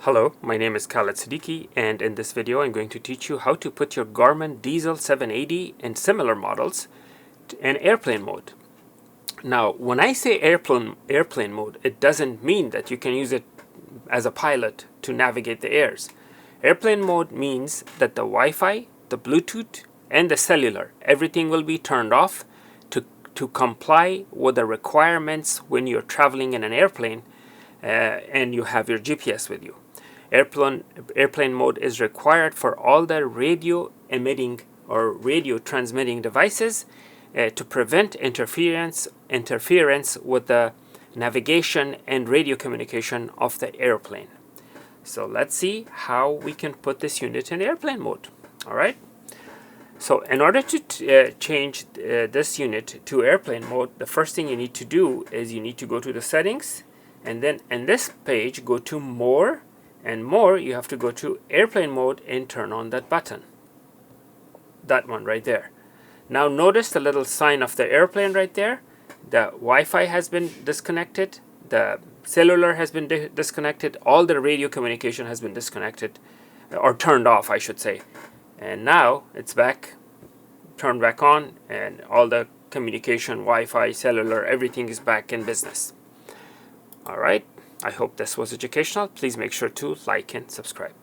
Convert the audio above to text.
Hello, my name is Khaled Siddiqui, and in this video I'm going to teach you how to put your Garmin Dezl 780 and similar models in airplane mode. Now, when I say airplane mode, it doesn't mean that you can use it as a pilot to navigate the airs. Airplane mode means that the Wi-Fi, the Bluetooth, and the cellular, everything will be turned off to comply with the requirements when you're traveling in an airplane and you have your GPS with you. Airplane mode is required for all the radio emitting or radio transmitting devices to prevent interference with the navigation and radio communication of the airplane. So let's see how we can put this unit in airplane mode. All right. So in order to change this unit to airplane mode, the first thing you need to do is you need to go to the settings, and then in this page go to more, and more you have to go to airplane mode and turn on that button, that one right there. Now notice the little sign of the airplane right there. The Wi-Fi has been disconnected, the cellular has been disconnected, all the radio communication has been disconnected or turned off, I should say. And now it's back, turned back on, and all the communication, Wi-Fi, cellular, everything is back in business. All right, I hope this was educational. Please make sure to like and subscribe.